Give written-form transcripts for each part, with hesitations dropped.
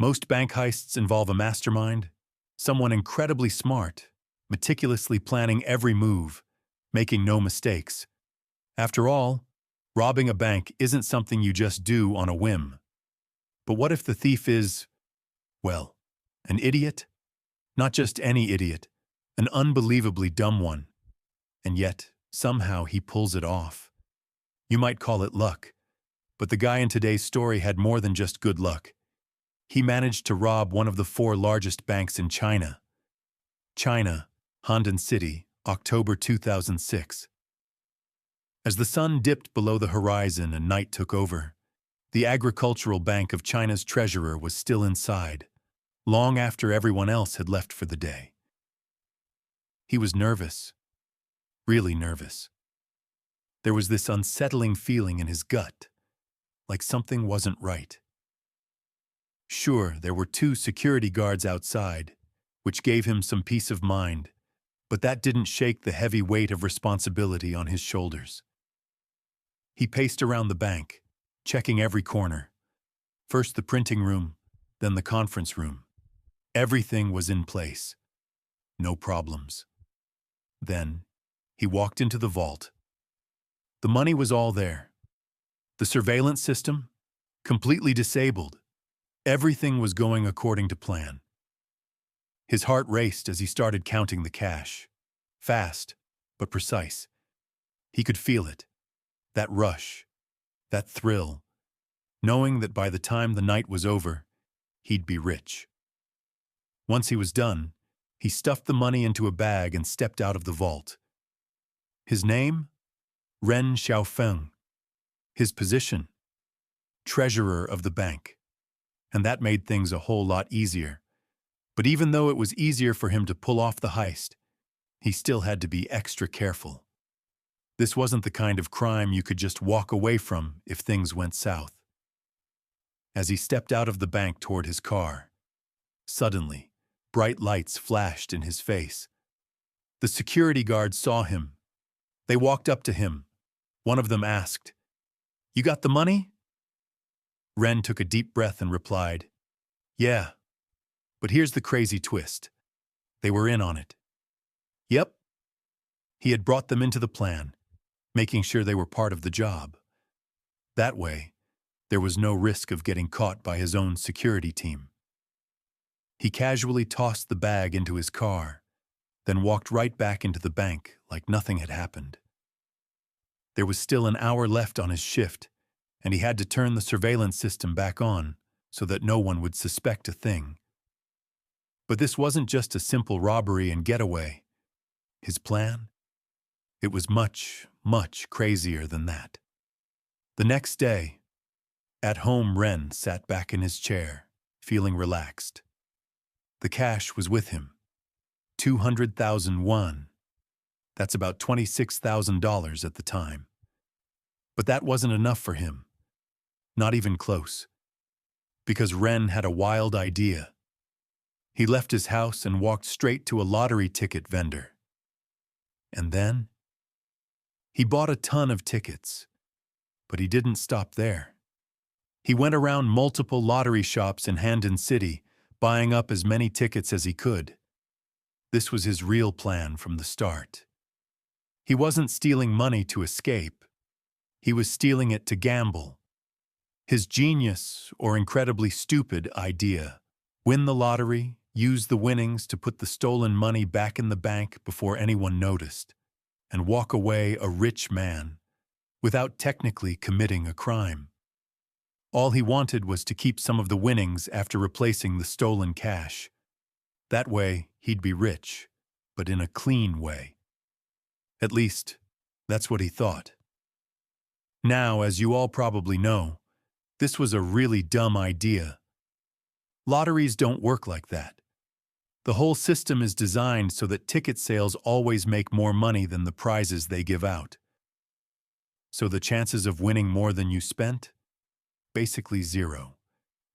Most bank heists involve a mastermind, someone incredibly smart, meticulously planning every move, making no mistakes. After all, robbing a bank isn't something you just do on a whim. But what if the thief is, well, an idiot? Not just any idiot, an unbelievably dumb one. And yet, somehow he pulls it off. You might call it luck, but the guy in today's story had more than just good luck. He managed to rob one of the 4 largest banks in China. China, Handan City, October 2006. As the sun dipped below the horizon and night took over, the Agricultural Bank of China's treasurer was still inside, long after everyone else had left for the day. He was nervous, really nervous. There was this unsettling feeling in his gut, like something wasn't right. Sure, there were 2 security guards outside, which gave him some peace of mind, but that didn't shake the heavy weight of responsibility on his shoulders. He paced around the bank, checking every corner. First the printing room, then the conference room. Everything was in place. No problems. Then, he walked into the vault. The money was all there. The surveillance system, completely disabled. Everything was going according to plan. His heart raced as he started counting the cash. Fast, but precise. He could feel it. That rush, that thrill, knowing that by the time the night was over, he'd be rich. Once he was done, he stuffed the money into a bag and stepped out of the vault. His name? Ren Xiaofeng. His position? Treasurer of the bank. And that made things a whole lot easier. But even though it was easier for him to pull off the heist, he still had to be extra careful. This wasn't the kind of crime you could just walk away from if things went south. As he stepped out of the bank toward his car, suddenly, bright lights flashed in his face. The security guards saw him. They walked up to him. One of them asked, "You got the money?" Ren took a deep breath and replied, "Yeah. But here's the crazy twist. They were in on it." Yep. He had brought them into the plan, making sure they were part of the job. That way, there was no risk of getting caught by his own security team. He casually tossed the bag into his car, then walked right back into the bank like nothing had happened. There was still an hour left on his shift, and he had to turn the surveillance system back on so that no one would suspect a thing. But this wasn't just a simple robbery and getaway. His plan? It was much, much crazier than that. The next day, at home, Ren sat back in his chair, feeling relaxed. The cash was with him. 200,000 yuan. That's about $26,000 at the time. But that wasn't enough for him. Not even close. Because Ren had a wild idea. He left his house and walked straight to a lottery ticket vendor. And then, he bought a ton of tickets. But he didn't stop there. He went around multiple lottery shops in Handan City, buying up as many tickets as he could. This was his real plan from the start. He wasn't stealing money to escape. He was stealing it to gamble. His genius, or incredibly stupid, idea: win the lottery, use the winnings to put the stolen money back in the bank before anyone noticed, and walk away a rich man, without technically committing a crime. All he wanted was to keep some of the winnings after replacing the stolen cash. That way, he'd be rich, but in a clean way. At least, that's what he thought. Now, as you all probably know, this was a really dumb idea. Lotteries don't work like that. The whole system is designed so that ticket sales always make more money than the prizes they give out. So the chances of winning more than you spent? Basically zero.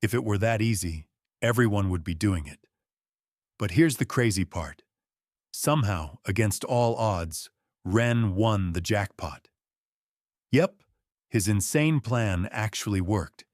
If it were that easy, everyone would be doing it. But here's the crazy part. Somehow, against all odds, Ren won the jackpot. Yep, his insane plan actually worked.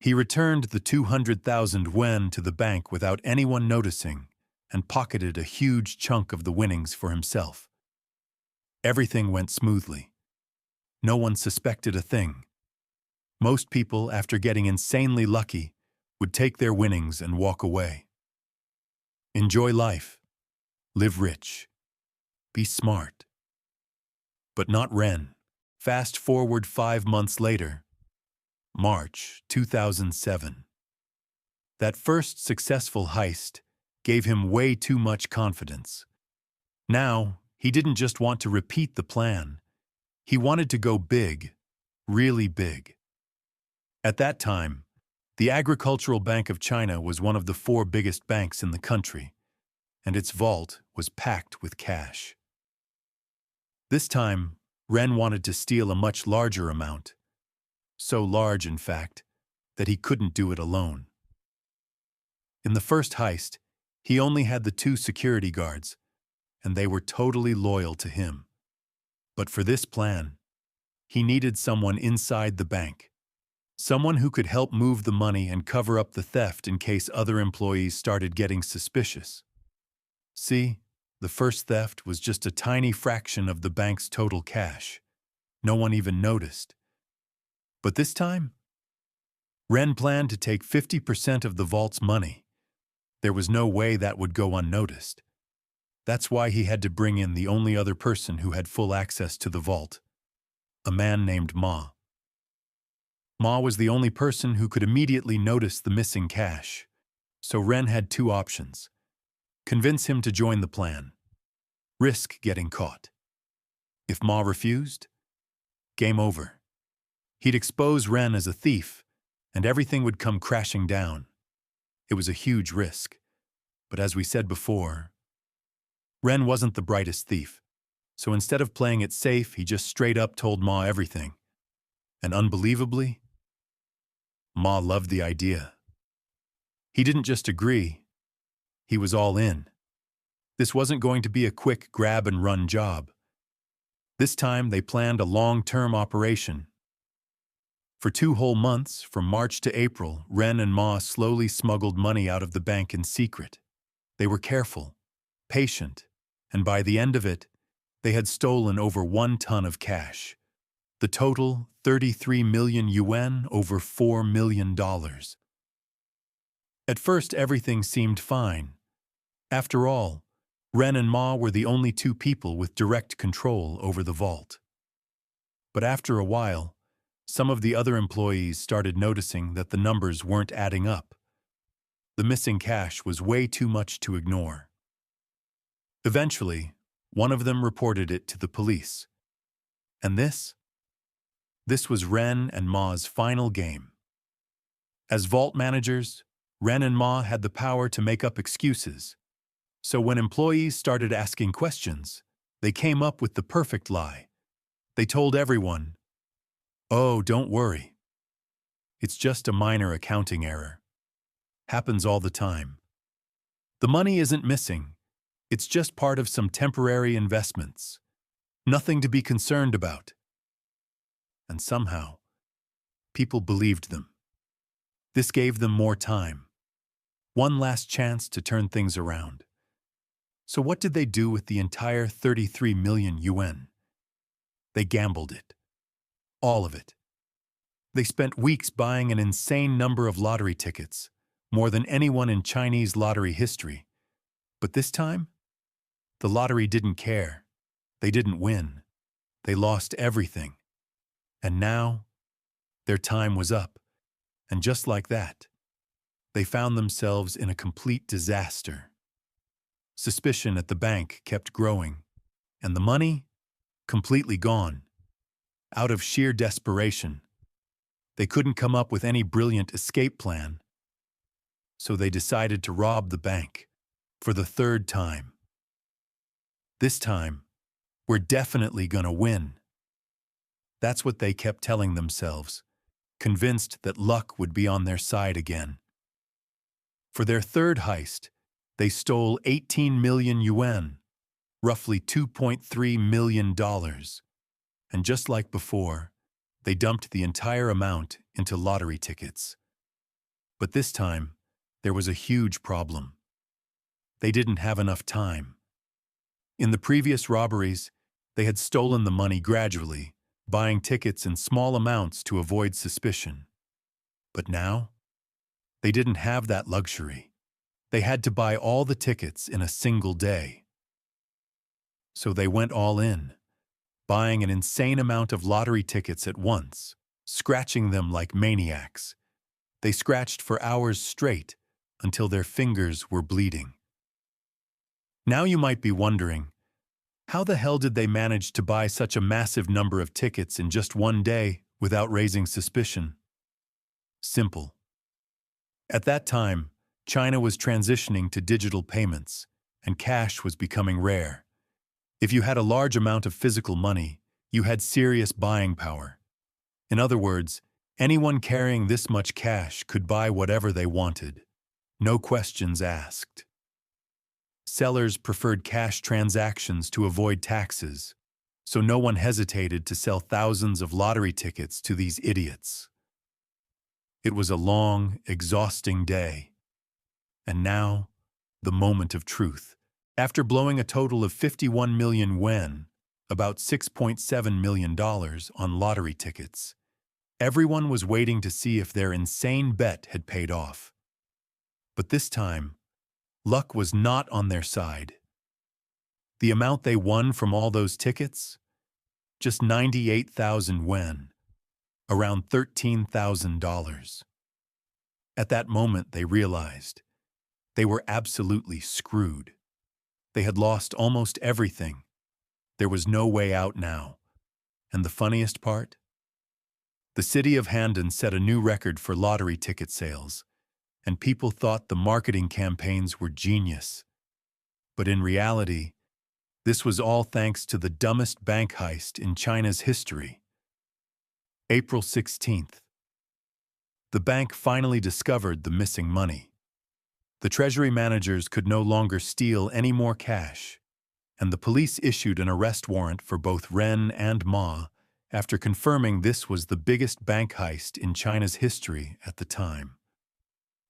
He returned the 200,000 yuan to the bank without anyone noticing and pocketed a huge chunk of the winnings for himself. Everything went smoothly. No one suspected a thing. Most people, after getting insanely lucky, would take their winnings and walk away. Enjoy life. Live rich. Be smart. But not Ren. Fast forward 5 months later, March 2007. That first successful heist gave him way too much confidence. Now, he didn't just want to repeat the plan. He wanted to go big, really big. At that time, the Agricultural Bank of China was one of the 4 biggest banks in the country, and its vault was packed with cash. This time, Ren wanted to steal a much larger amount. So large, in fact, that he couldn't do it alone. In the first heist, he only had the 2 security guards, and they were totally loyal to him. But for this plan, he needed someone inside the bank. Someone who could help move the money and cover up the theft in case other employees started getting suspicious. See, the first theft was just a tiny fraction of the bank's total cash. No one even noticed. But this time, Ren planned to take 50% of the vault's money. There was no way that would go unnoticed. That's why he had to bring in the only other person who had full access to the vault, a man named Ma. Ma was the only person who could immediately notice the missing cash, so Ren had 2 options. Convince him to join the plan. Risk getting caught. If Ma refused, game over. He'd expose Ren as a thief, and everything would come crashing down. It was a huge risk, but as we said before, Ren wasn't the brightest thief, so instead of playing it safe, he just straight up told Ma everything. And unbelievably, Ma loved the idea. He didn't just agree, he was all in. This wasn't going to be a quick grab-and-run job. This time, they planned a long-term operation. For 2 whole months, from March to April, Ren and Ma slowly smuggled money out of the bank in secret. They were careful, patient, and by the end of it, they had stolen over 1 ton of cash. The total, 33 million yuan, over $4 million. At first, everything seemed fine. After all, Ren and Ma were the only 2 people with direct control over the vault. But after a while, some of the other employees started noticing that the numbers weren't adding up. The missing cash was way too much to ignore. Eventually, one of them reported it to the police. And this was Ren and Ma's final game. As vault managers, Ren and Ma had the power to make up excuses. So when employees started asking questions, they came up with the perfect lie. They told everyone, "Oh, don't worry. It's just a minor accounting error. Happens all the time. The money isn't missing. It's just part of some temporary investments. Nothing to be concerned about." And somehow, people believed them. This gave them more time. One last chance to turn things around. So what did they do with the entire 33 million yuan? They gambled it. All of it. They spent weeks buying an insane number of lottery tickets, more than anyone in Chinese lottery history. But this time, the lottery didn't care. They didn't win. They lost everything. And now, their time was up. And just like that, they found themselves in a complete disaster. Suspicion at the bank kept growing, and the money, completely gone. Out of sheer desperation, they couldn't come up with any brilliant escape plan. So they decided to rob the bank for the 3rd time. This time, we're definitely gonna win. That's what they kept telling themselves, convinced that luck would be on their side again. For their 3rd heist, they stole 18 million yuan, roughly $2.3 million. And just like before, they dumped the entire amount into lottery tickets. But this time, there was a huge problem. They didn't have enough time. In the previous robberies, they had stolen the money gradually, buying tickets in small amounts to avoid suspicion. But now, they didn't have that luxury. They had to buy all the tickets in a single day. So they went all in, buying an insane amount of lottery tickets at once, scratching them like maniacs. They scratched for hours straight until their fingers were bleeding. Now you might be wondering, how the hell did they manage to buy such a massive number of tickets in just one day without raising suspicion? Simple. At that time, China was transitioning to digital payments, and cash was becoming rare. If you had a large amount of physical money, you had serious buying power. In other words, anyone carrying this much cash could buy whatever they wanted. No questions asked. Sellers preferred cash transactions to avoid taxes, so no one hesitated to sell thousands of lottery tickets to these idiots. It was a long, exhausting day. And now, the moment of truth. After blowing a total of 51 million yuan, about $6.7 million on lottery tickets, everyone was waiting to see if their insane bet had paid off. But this time, luck was not on their side. The amount they won from all those tickets? Just 98,000 yuan, around $13,000. At that moment, they realized they were absolutely screwed. They had lost almost everything. There was no way out now. And the funniest part? The city of Handan set a new record for lottery ticket sales, and people thought the marketing campaigns were genius. But in reality, this was all thanks to the dumbest bank heist in China's history. April 16th. The bank finally discovered the missing money. The treasury managers could no longer steal any more cash, and the police issued an arrest warrant for both Ren and Ma after confirming this was the biggest bank heist in China's history at the time.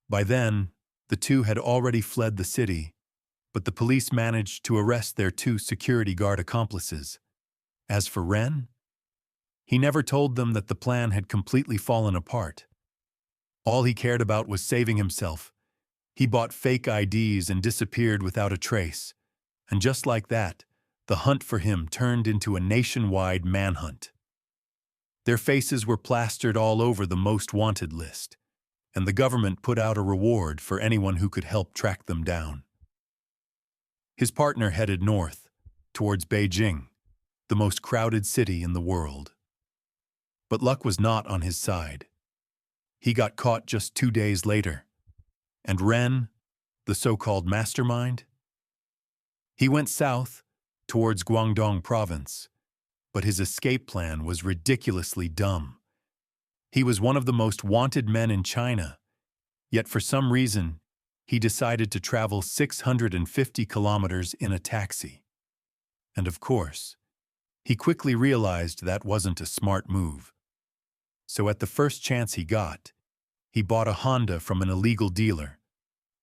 By then, the two had already fled the city, but the police managed to arrest their two security guard accomplices. As for Ren, he never told them that the plan had completely fallen apart. All he cared about was saving himself. He bought fake IDs and disappeared without a trace. And just like that, the hunt for him turned into a nationwide manhunt. Their faces were plastered all over the most wanted list, and the government put out a reward for anyone who could help track them down. His partner headed north, towards Beijing, the most crowded city in the world. But luck was not on his side. He got caught just 2 days later. And Ren, the so-called mastermind? He went south, towards Guangdong province, but his escape plan was ridiculously dumb. He was one of the most wanted men in China, yet for some reason, he decided to travel 650 kilometers in a taxi. And of course, he quickly realized that wasn't a smart move. So at the first chance he got, he bought a Honda from an illegal dealer.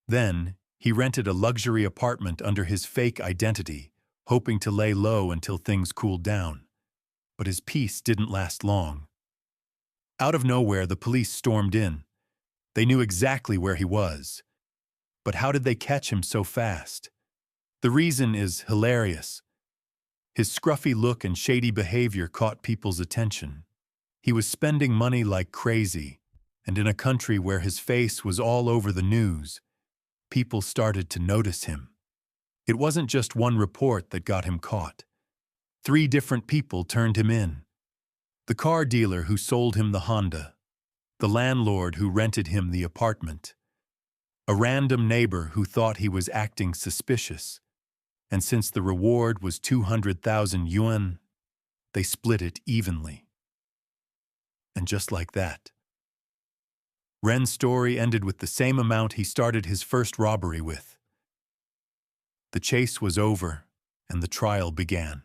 Then, he rented a luxury apartment under his fake identity, hoping to lay low until things cooled down. But his peace didn't last long. Out of nowhere, the police stormed in. They knew exactly where he was. But how did they catch him so fast? The reason is hilarious. His scruffy look and shady behavior caught people's attention. He was spending money like crazy, and in a country where his face was all over the news, people started to notice him. It wasn't just one report that got him caught. 3 different people turned him in. The car dealer who sold him the Honda, the landlord who rented him the apartment, a random neighbor who thought he was acting suspicious, and since the reward was 200,000 yuan, they split it evenly. And just like that, Ren's story ended with the same amount he started his first robbery with. The chase was over, and the trial began.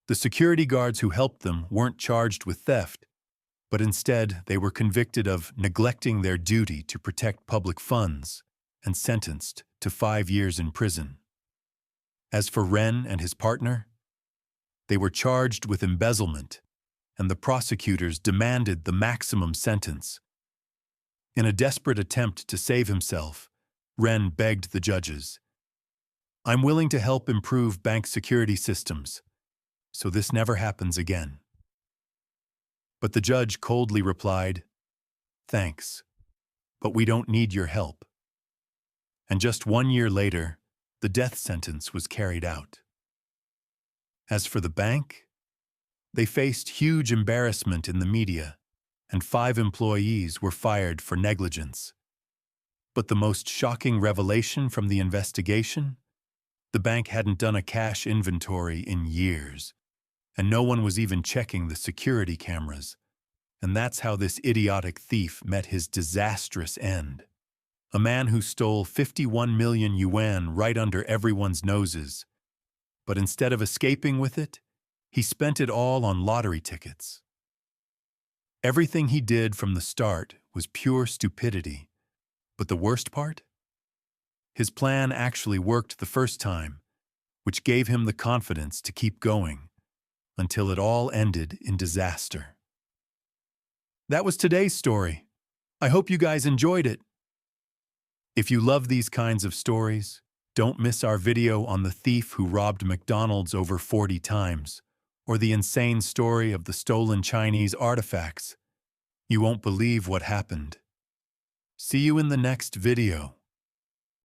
The security guards who helped them weren't charged with theft. but instead they were convicted of neglecting their duty to protect public funds and sentenced to 5 years in prison. As for Ren and his partner, they were charged with embezzlement, and the prosecutors demanded the maximum sentence. In a desperate attempt to save himself, Ren begged the judges, "I'm willing to help improve bank security systems, so this never happens again." But the judge coldly replied, "Thanks, but we don't need your help." And just 1 year later, the death sentence was carried out. As for the bank, they faced huge embarrassment in the media, and 5 employees were fired for negligence. But the most shocking revelation from the investigation? The bank hadn't done a cash inventory in years, and no one was even checking the security cameras. And that's how this idiotic thief met his disastrous end. A man who stole 51 million yuan right under everyone's noses. But instead of escaping with it, he spent it all on lottery tickets. Everything he did from the start was pure stupidity. But the worst part? His plan actually worked the first time, which gave him the confidence to keep going, until it all ended in disaster. That was today's story. I hope you guys enjoyed it. If you love these kinds of stories, don't miss our video on the thief who robbed McDonald's over 40 times, or the insane story of the stolen Chinese artifacts. You won't believe what happened. See you in the next video.